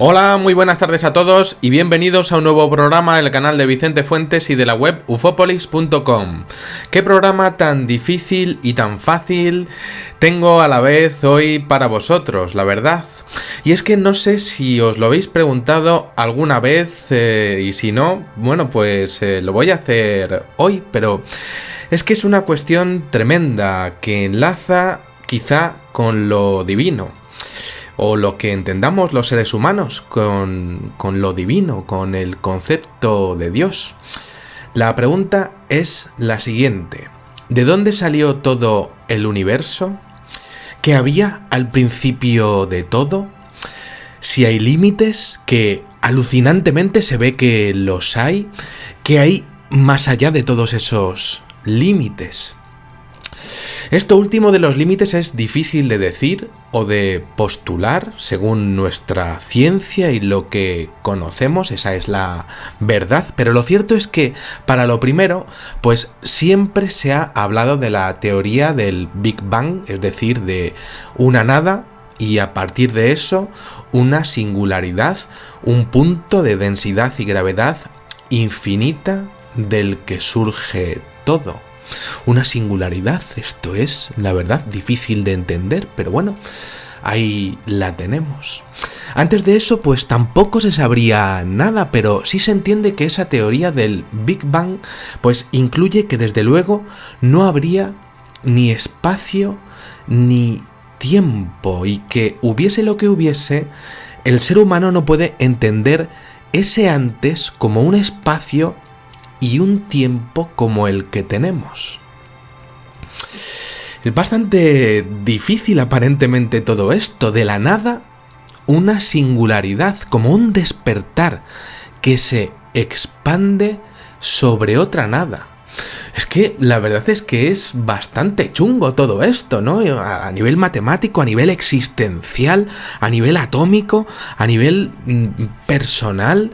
Hola, muy buenas tardes a todos y bienvenidos a un nuevo programa del canal de Vicente Fuentes y de la web ufopolis.com. ¿Qué programa tan difícil y tan fácil tengo a la vez hoy para vosotros, la verdad? Y es que no sé si os lo habéis preguntado alguna vez y si no, bueno, pues lo voy a hacer hoy, pero es que es una cuestión tremenda que enlaza quizá con lo divino. O lo que entendamos los seres humanos con lo divino, con el concepto de Dios. La pregunta es la siguiente: ¿de dónde salió todo el universo? ¿Qué había al principio de todo? Si hay límites, que alucinantemente se ve que los hay, ¿qué hay más allá de todos esos límites? Esto último de los límites es difícil de decir o de postular según nuestra ciencia y lo que conocemos, esa es la verdad, pero lo cierto es que para lo primero, pues siempre se ha hablado de la teoría del Big Bang, es decir, de una nada y a partir de eso una singularidad, un punto de densidad y gravedad infinita del que surge todo. Una singularidad, esto es, la verdad, difícil de entender, pero bueno, ahí la tenemos. Antes de eso, pues tampoco se sabría nada, pero sí se entiende que esa teoría del Big Bang, pues incluye que desde luego no habría ni espacio ni tiempo, y que hubiese lo que hubiese, el ser humano no puede entender ese antes como un espacio y un tiempo como el que tenemos. Es bastante difícil aparentemente todo esto, de la nada una singularidad, como un despertar que se expande sobre otra nada. Es que la verdad es que es bastante chungo todo esto, ¿no? A nivel matemático, a nivel existencial, a nivel atómico, a nivel personal,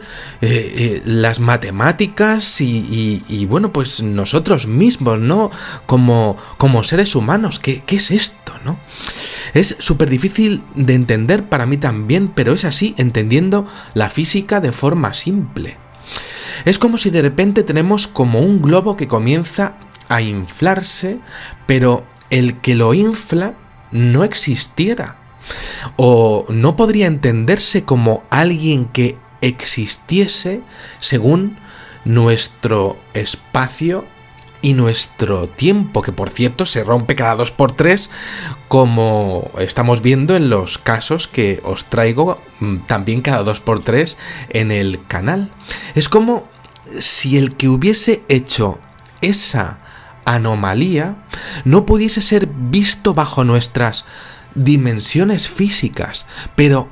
las matemáticas y bueno, pues nosotros mismos, ¿no? Como seres humanos, ¿qué es esto, no? Es súper difícil de entender para mí también, pero es así, entendiendo la física de forma simple. Es como si de repente tenemos como un globo que comienza a inflarse, pero el que lo infla no existiera. O no podría entenderse como alguien que existiese según nuestro espacio y nuestro tiempo, que por cierto se rompe cada 2x3, como estamos viendo en los casos que os traigo también cada 2x3 en el canal. Es como si el que hubiese hecho esa anomalía no pudiese ser visto bajo nuestras dimensiones físicas, pero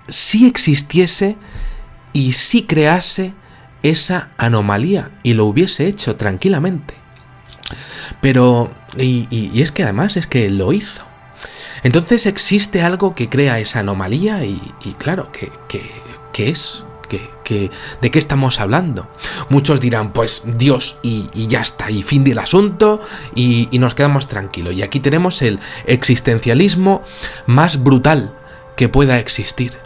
sí existiese y sí crease esa anomalía y lo hubiese hecho tranquilamente. Pero, y es que además es que lo hizo. Entonces existe algo que crea esa anomalía y claro, ¿qué es? ¿De qué estamos hablando? Muchos dirán, pues Dios y ya está, y fin del asunto y nos quedamos tranquilos. Y aquí tenemos el existencialismo más brutal que pueda existir.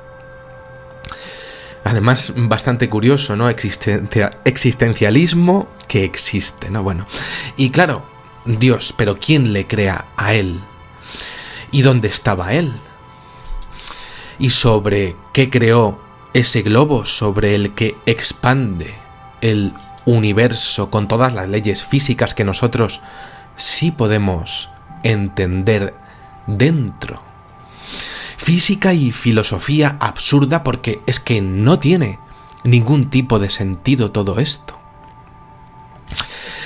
Además, bastante curioso, ¿no? Existencialismo que existe, ¿no? Bueno, y claro, Dios, pero ¿quién le crea a él? ¿Y dónde estaba él? ¿Y sobre qué creó ese globo sobre el que expande el universo con todas las leyes físicas que nosotros sí podemos entender dentro? Física y filosofía absurda, porque es que no tiene ningún tipo de sentido todo esto.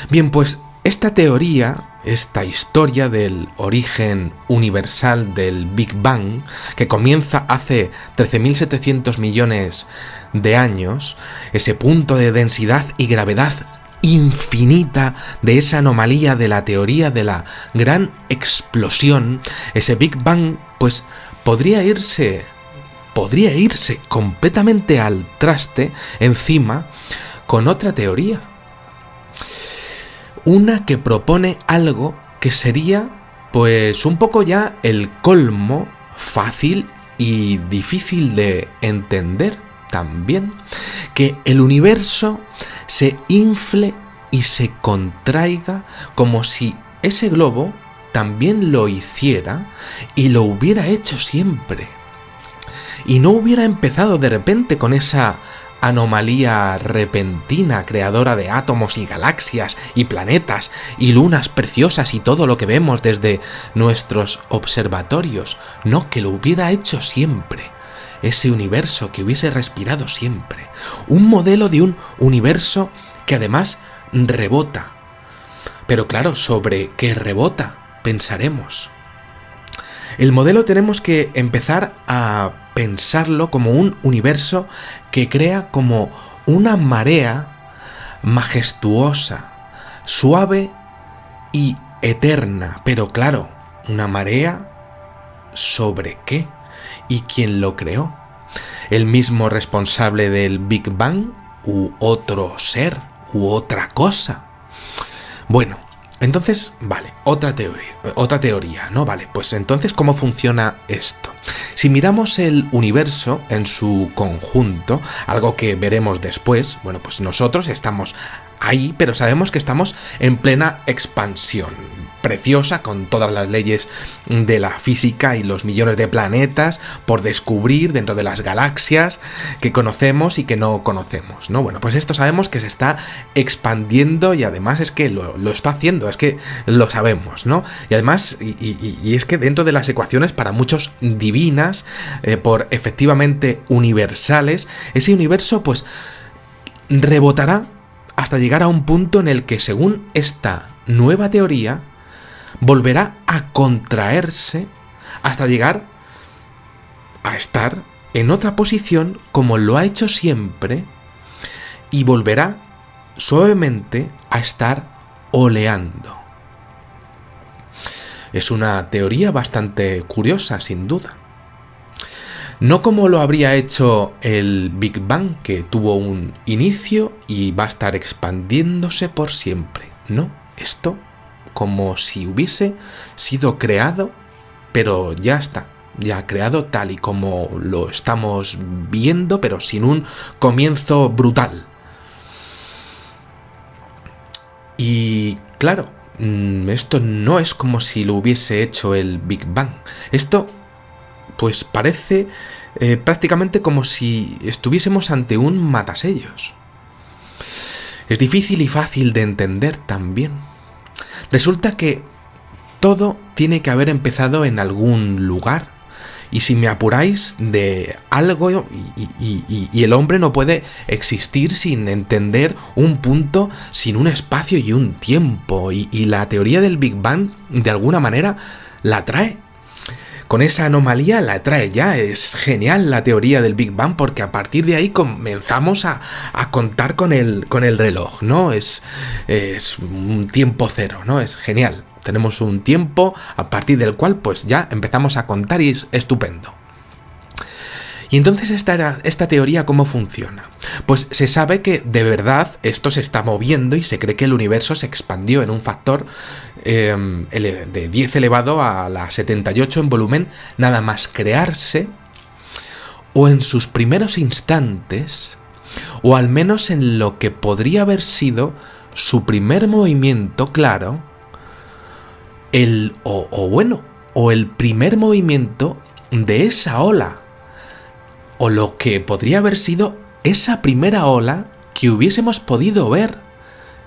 Bien, pues esta teoría, esta historia del origen universal del Big Bang, que comienza hace 13.700 millones de años, ese punto de densidad y gravedad infinita de esa anomalía de la teoría de la gran explosión, ese Big Bang, pues podría irse completamente al traste encima con otra teoría. Una que propone algo que sería pues un poco ya el colmo fácil y difícil de entender también que el universo se infle y se contraiga como si ese globo también lo hiciera y lo hubiera hecho siempre. Y no hubiera empezado de repente con esa anomalía repentina creadora de átomos y galaxias y planetas y lunas preciosas y todo lo que vemos desde nuestros observatorios. No, que lo hubiera hecho siempre. Ese universo que hubiese respirado siempre. Un modelo de un universo que además rebota. Pero claro, ¿sobre qué rebota? Pensaremos. El modelo tenemos que empezar a pensarlo como un universo que crea como una marea majestuosa, suave y eterna. Pero claro, ¿una marea sobre qué? ¿Y quién lo creó? ¿El mismo responsable del Big Bang? ¿U otro ser? ¿U otra cosa? Bueno, entonces, vale, otra teoría, ¿no? Vale, pues entonces, ¿cómo funciona esto? Si miramos el universo en su conjunto, algo que veremos después, bueno, pues nosotros estamos ahí, pero sabemos que estamos en plena expansión, preciosa, con todas las leyes de la física y los millones de planetas por descubrir dentro de las galaxias que conocemos y que no conocemos, ¿no? Bueno, pues esto sabemos que se está expandiendo y además es que lo está haciendo, es que lo sabemos, ¿no? Y además, y es que dentro de las ecuaciones para muchos divinas, por efectivamente universales, ese universo pues rebotará hasta llegar a un punto en el que, según esta nueva teoría, volverá a contraerse hasta llegar a estar en otra posición como lo ha hecho siempre y volverá suavemente a estar oleando. Es una teoría bastante curiosa, sin duda. No como lo habría hecho el Big Bang, que tuvo un inicio y va a estar expandiéndose por siempre. No, esto como si hubiese sido creado, pero ya está, ya creado tal y como lo estamos viendo, pero sin un comienzo brutal. Y claro, esto no es como si lo hubiese hecho el Big Bang. Esto pues parece prácticamente como si estuviésemos ante un matasellos. Es difícil y fácil de entender también. Resulta que todo tiene que haber empezado en algún lugar. Y si me apuráis, de algo, y el hombre no puede existir sin entender un punto, sin un espacio y un tiempo. Y la teoría del Big Bang, de alguna manera, la trae. Con esa anomalía la trae ya. Es genial la teoría del Big Bang porque a partir de ahí comenzamos a contar con el reloj, ¿no? Es un tiempo cero, ¿no? Es genial. Tenemos un tiempo a partir del cual pues ya empezamos a contar y es estupendo. Y entonces esta teoría, ¿cómo funciona? Pues se sabe que de verdad esto se está moviendo y se cree que el universo se expandió en un factor de 10 elevado a la 78 en volumen, nada más crearse, o en sus primeros instantes, o al menos en lo que podría haber sido su primer movimiento, claro, o el primer movimiento de esa ola, o lo que podría haber sido esa primera ola que hubiésemos podido ver,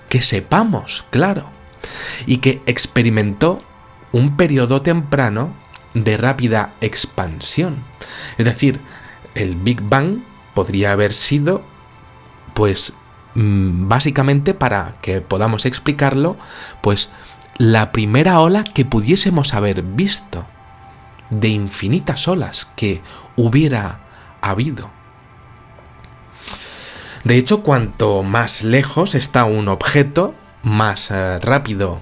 que sepamos, claro, y que experimentó un periodo temprano de rápida expansión. Es decir, el Big Bang podría haber sido, pues, básicamente, para que podamos explicarlo, pues, la primera ola que pudiésemos haber visto, de infinitas olas que hubiera habido. De hecho, cuanto más lejos está un objeto, más rápido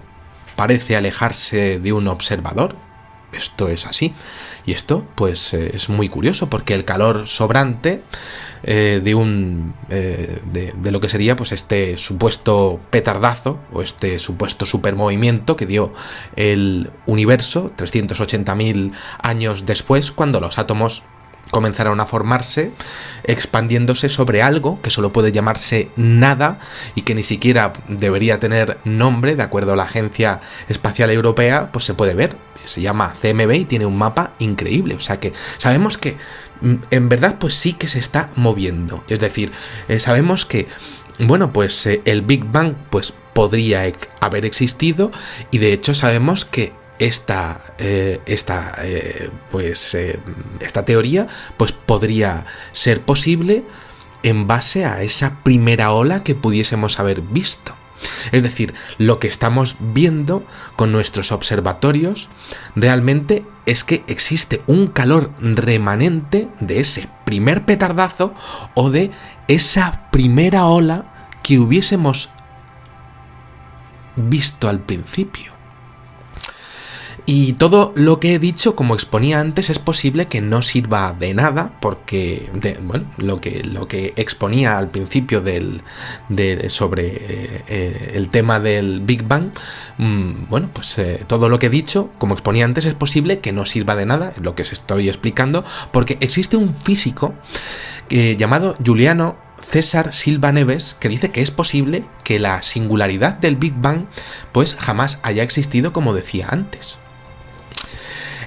parece alejarse de un observador. Esto es así. Y esto, pues, es muy curioso porque el calor sobrante de lo que sería, pues, este supuesto petardazo o este supuesto supermovimiento que dio el universo 380.000 años después, cuando los átomos comenzaron a formarse, expandiéndose sobre algo que solo puede llamarse nada y que ni siquiera debería tener nombre, de acuerdo a la Agencia Espacial Europea, pues se puede ver. Se llama CMB y tiene un mapa increíble. O sea que sabemos que en verdad pues sí que se está moviendo. Es decir, sabemos que, bueno, pues el Big Bang pues podría haber existido, y de hecho sabemos que esta teoría pues podría ser posible en base a esa primera ola que pudiésemos haber visto. Es decir, lo que estamos viendo con nuestros observatorios realmente es que existe un calor remanente de ese primer petardazo o de esa primera ola que hubiésemos visto al principio. Y todo lo que he dicho, como exponía antes, es posible que no sirva de nada, porque lo que exponía al principio sobre el tema del Big Bang, todo lo que he dicho, como exponía antes, es posible que no sirva de nada, es lo que os estoy explicando, porque existe un físico llamado Juliano César Silva Neves, que dice que es posible que la singularidad del Big Bang pues jamás haya existido, como decía antes.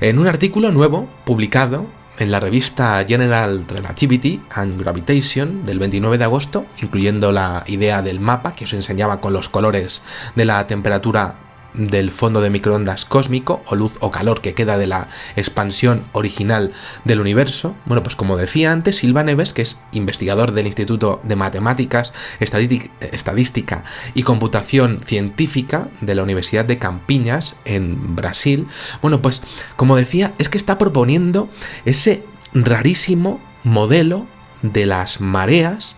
En un artículo nuevo publicado en la revista General Relativity and Gravitation del 29 de agosto, incluyendo la idea del mapa que os enseñaba con los colores de la temperatura del fondo de microondas cósmico, o luz o calor que queda de la expansión original del universo. Bueno, pues como decía antes, Silva Neves, que es investigador del Instituto de Matemáticas, Estadística y Computación Científica de la Universidad de Campinas, en Brasil, bueno, pues como decía, es que está proponiendo ese rarísimo modelo de las mareas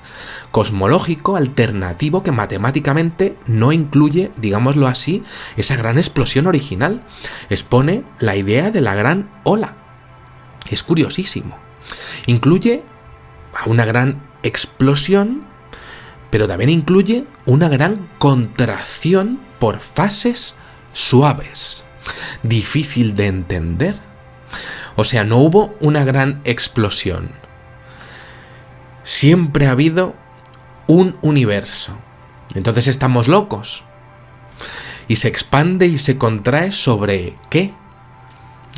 cosmológico alternativo que matemáticamente no incluye, digámoslo así, esa gran explosión original. Expone la idea de la gran ola. Es curiosísimo. Incluye una gran explosión, pero también incluye una gran contracción por fases suaves. Difícil de entender. O sea, no hubo una gran explosión. Siempre ha habido un universo. Entonces estamos locos. Y se expande y se contrae ¿sobre qué?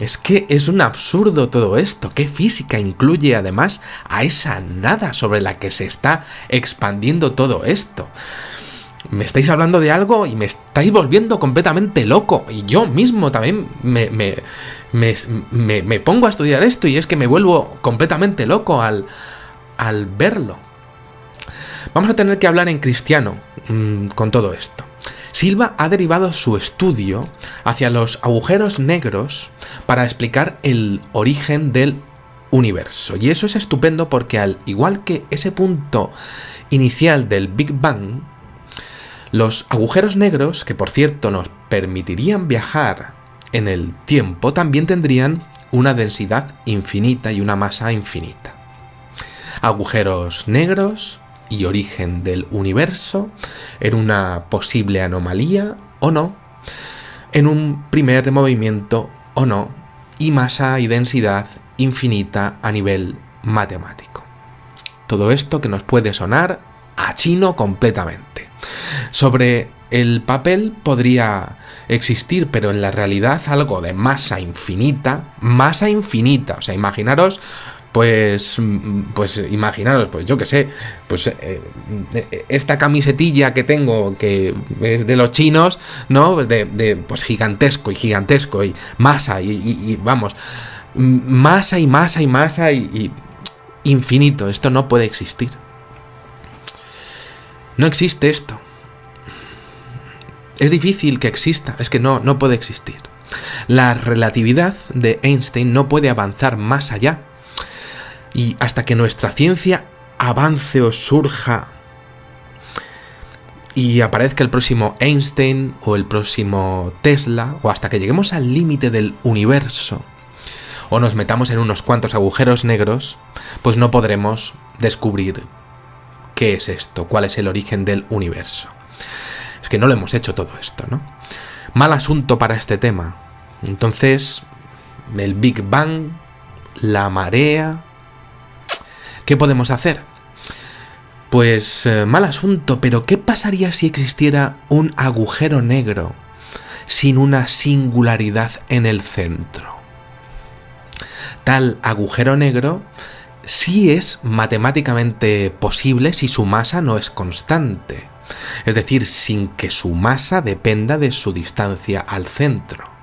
Es que es un absurdo todo esto. ¿Qué física incluye además a esa nada sobre la que se está expandiendo todo esto? Me estáis hablando de algo y me estáis volviendo completamente loco. Y yo mismo también me pongo a estudiar esto, y es que me vuelvo completamente loco al verlo. Vamos a tener que hablar en cristiano con todo esto. Silva ha derivado su estudio hacia los agujeros negros para explicar el origen del universo. Y eso es estupendo porque, al igual que ese punto inicial del Big Bang, los agujeros negros, que por cierto nos permitirían viajar en el tiempo, también tendrían una densidad infinita y una masa infinita. Agujeros negros y origen del universo en una posible anomalía o no, en un primer movimiento o no, y masa y densidad infinita a nivel matemático. Todo esto que nos puede sonar a chino completamente. Sobre el papel podría existir, pero en la realidad algo de masa infinita, o sea, imaginaros, pues yo qué sé, pues esta camisetilla que tengo, que es de los chinos, ¿no? Pues gigantesco y masa y vamos, masa y infinito. Esto no puede existir. No existe esto. Es difícil que exista, es que no puede existir. La relatividad de Einstein no puede avanzar más allá. Y hasta que nuestra ciencia avance o surja y aparezca el próximo Einstein o el próximo Tesla, o hasta que lleguemos al límite del universo o nos metamos en unos cuantos agujeros negros, pues no podremos descubrir qué es esto, cuál es el origen del universo. Es que no lo hemos hecho todo esto, ¿no? Mal asunto para este tema. Entonces, el Big Bang, la marea, ¿Qué podemos hacer? Pues mal asunto, pero ¿qué pasaría si existiera un agujero negro sin una singularidad en el centro? Tal agujero negro sí es matemáticamente posible si su masa no es constante, es decir, sin que su masa dependa de su distancia al centro.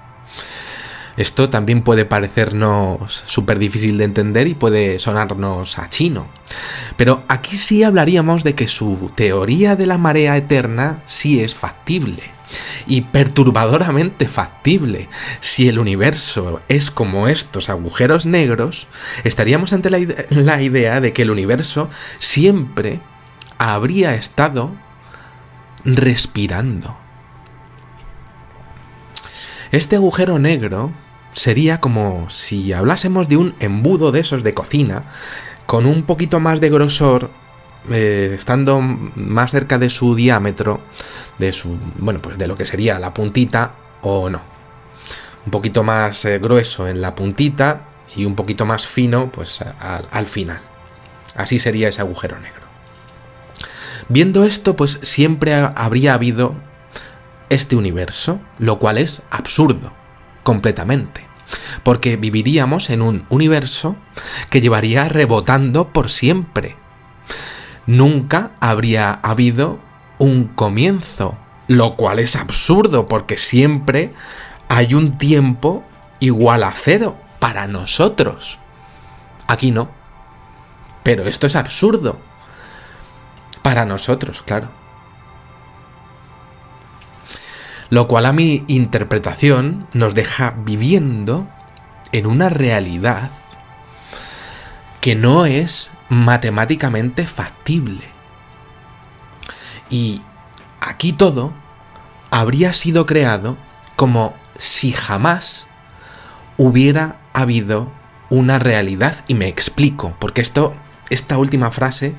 Esto también puede parecernos súper difícil de entender y puede sonarnos a chino. Pero aquí sí hablaríamos de que su teoría de la marea eterna sí es factible. Y perturbadoramente factible. Si el universo es como estos agujeros negros, estaríamos ante la idea de que el universo siempre habría estado respirando. Este agujero negro sería como si hablásemos de un embudo de esos de cocina, con un poquito más de grosor, estando más cerca de su diámetro, pues de lo que sería la puntita o no. Un poquito más grueso en la puntita y un poquito más fino pues al final. Así sería ese agujero negro. Viendo esto, pues siempre habría habido este universo, lo cual es absurdo, completamente, porque viviríamos en un universo que llevaría rebotando por siempre. Nunca habría habido un comienzo, lo cual es absurdo, porque siempre hay un tiempo igual a cero para nosotros. Aquí no, pero esto es absurdo para nosotros, claro. Lo cual a mi interpretación nos deja viviendo en una realidad que no es matemáticamente factible. Y aquí todo habría sido creado como si jamás hubiera habido una realidad. Y me explico, porque esta última frase,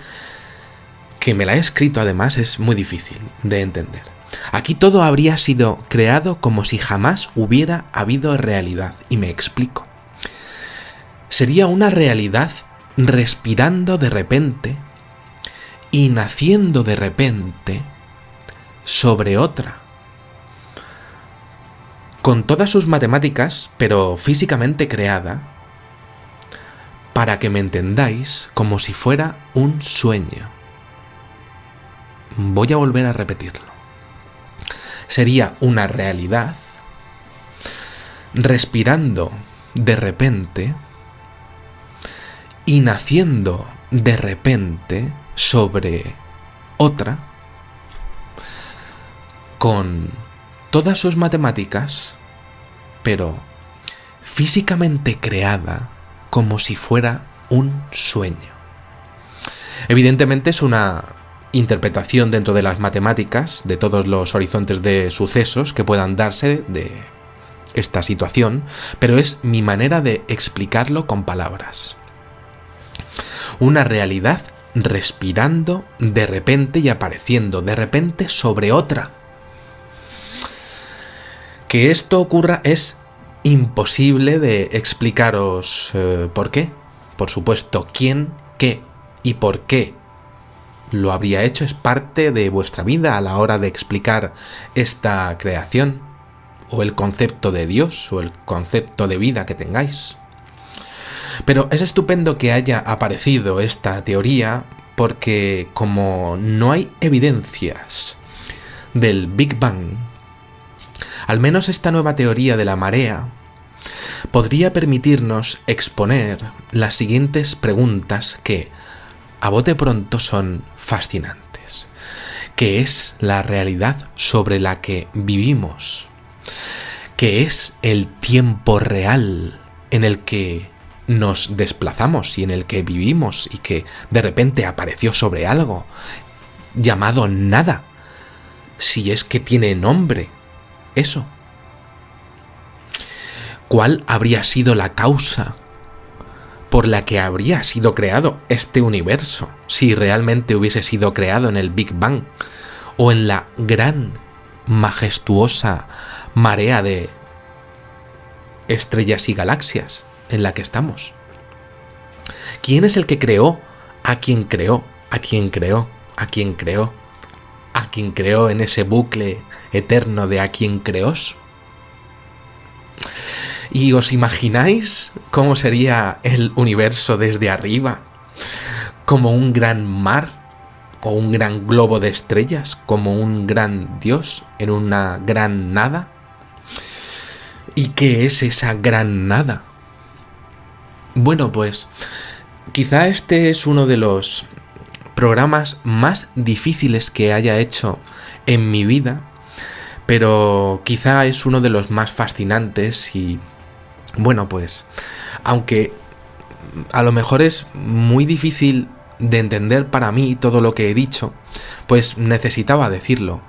que me la he escrito además, es muy difícil de entender. Aquí todo habría sido creado como si jamás hubiera habido realidad. Y me explico. Sería una realidad respirando de repente y naciendo de repente sobre otra. Con todas sus matemáticas, pero físicamente creada, para que me entendáis, como si fuera un sueño. Voy a volver a repetirlo. Sería una realidad respirando de repente y naciendo de repente sobre otra, con todas sus matemáticas, pero físicamente creada como si fuera un sueño. Evidentemente es una interpretación dentro de las matemáticas de todos los horizontes de sucesos que puedan darse de esta situación, pero es mi manera de explicarlo con palabras. Una realidad respirando de repente y apareciendo de repente sobre otra. Que esto ocurra es imposible de explicaros por qué. Por supuesto, quién, qué y por qué lo habría hecho es parte de vuestra vida a la hora de explicar esta creación, o el concepto de Dios, o el concepto de vida que tengáis. Pero es estupendo que haya aparecido esta teoría, porque como no hay evidencias del Big Bang, al menos esta nueva teoría de la marea podría permitirnos exponer las siguientes preguntas que, a bote pronto, son fascinantes. ¿Qué es la realidad sobre la que vivimos? ¿Qué es el tiempo real en el que nos desplazamos y en el que vivimos y que de repente apareció sobre algo llamado nada? Si es que tiene nombre eso. ¿Cuál habría sido la causa por la que habría sido creado este universo, si realmente hubiese sido creado en el Big Bang o en la gran, majestuosa marea de estrellas y galaxias en la que estamos? ¿Quién es el que creó a quien creó, a quien creó, a quien creó, a quien creó en ese bucle eterno de a quien creós. ¿Y os imagináis cómo sería el universo desde arriba? ¿Como un gran mar? ¿O un gran globo de estrellas? ¿Como un gran dios en una gran nada? ¿Y qué es esa gran nada? Bueno, pues quizá este es uno de los programas más difíciles que haya hecho en mi vida, pero quizá es uno de los más fascinantes y, bueno, pues, aunque a lo mejor es muy difícil de entender para mí todo lo que he dicho, pues necesitaba decirlo.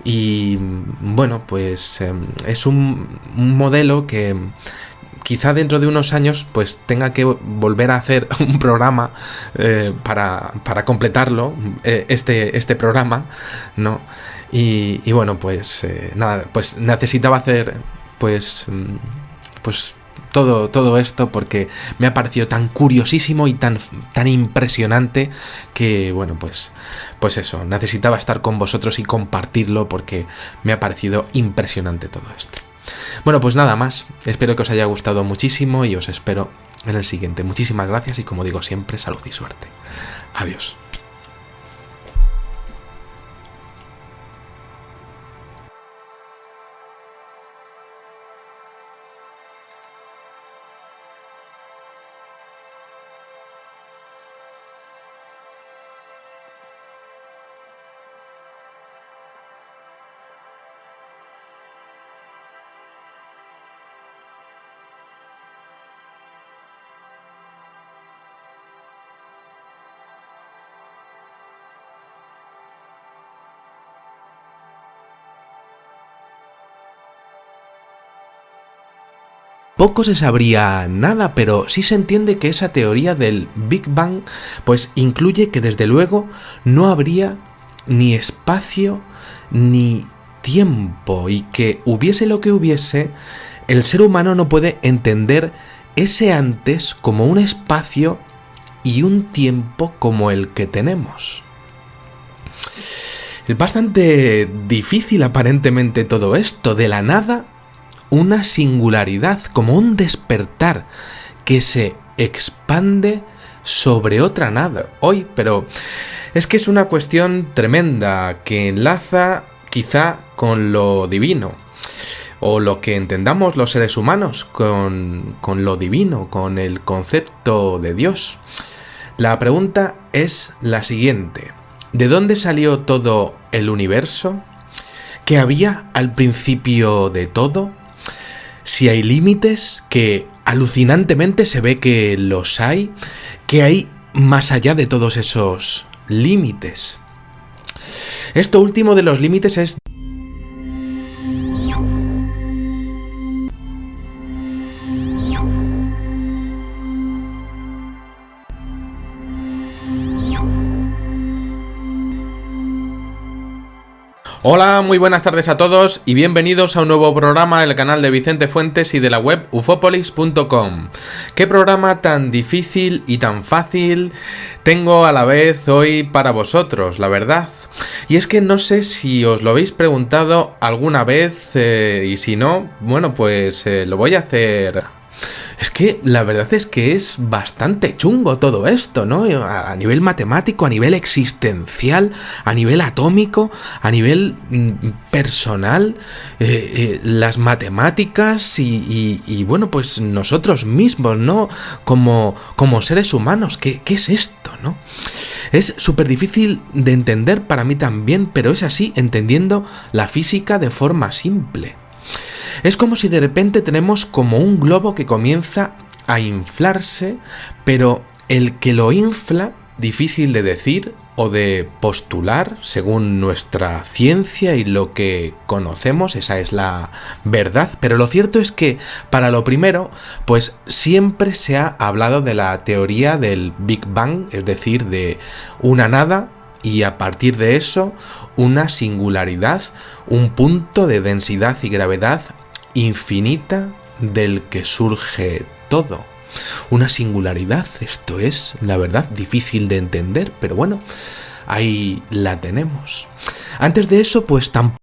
Y, bueno, pues es un modelo que quizá dentro de unos años pues tenga que volver a hacer un programa para completarlo, este programa, ¿no? Y bueno, pues nada, pues necesitaba hacer pues todo esto porque me ha parecido tan curiosísimo y tan impresionante que, bueno, pues eso, necesitaba estar con vosotros y compartirlo porque me ha parecido impresionante todo esto. Bueno, pues nada más, espero que os haya gustado muchísimo y os espero en el siguiente. Muchísimas gracias y, como digo siempre, salud y suerte. Adiós. Poco se sabría nada, pero sí se entiende que esa teoría del Big Bang pues incluye que desde luego no habría ni espacio ni tiempo y que hubiese lo que hubiese, el ser humano no puede entender ese antes como un espacio y un tiempo como el que tenemos. Es bastante difícil aparentemente todo esto, de la nada una singularidad, como un despertar que se expande sobre otra nada hoy, pero es que es una cuestión tremenda que enlaza quizá con lo divino, o lo que entendamos los seres humanos con lo divino, con el concepto de Dios. La pregunta es la siguiente: ¿de dónde salió todo el universo? ¿Qué había al principio de todo? Si hay límites, que alucinantemente se ve que los hay, ¿qué hay más allá de todos esos límites? Esto último de los límites es... Hola, muy buenas tardes a todos y bienvenidos a un nuevo programa del canal de Vicente Fuentes y de la web ufopolis.com. ¿Qué programa tan difícil y tan fácil tengo a la vez hoy para vosotros, la verdad? Y es que no sé si os lo habéis preguntado alguna vez y si no, bueno, pues lo voy a hacer. Es que la verdad es que es bastante chungo todo esto, ¿no? A nivel matemático, a nivel existencial, a nivel atómico, a nivel personal, las matemáticas y bueno, pues nosotros mismos, ¿no? Como seres humanos, ¿qué es esto, no? Es súper difícil de entender para mí también, pero es así, entendiendo la física de forma simple. Es como si de repente tenemos como un globo que comienza a inflarse, pero el que lo infla, difícil de decir o de postular según nuestra ciencia y lo que conocemos, esa es la verdad, pero lo cierto es que para lo primero, pues siempre se ha hablado de la teoría del Big Bang, es decir, de una nada y a partir de eso una singularidad, un punto de densidad y gravedad infinita del que surge todo. una singularidad. Esto es, la verdad, difícil de entender, pero bueno, ahí la tenemos. Antes de eso, pues tampoco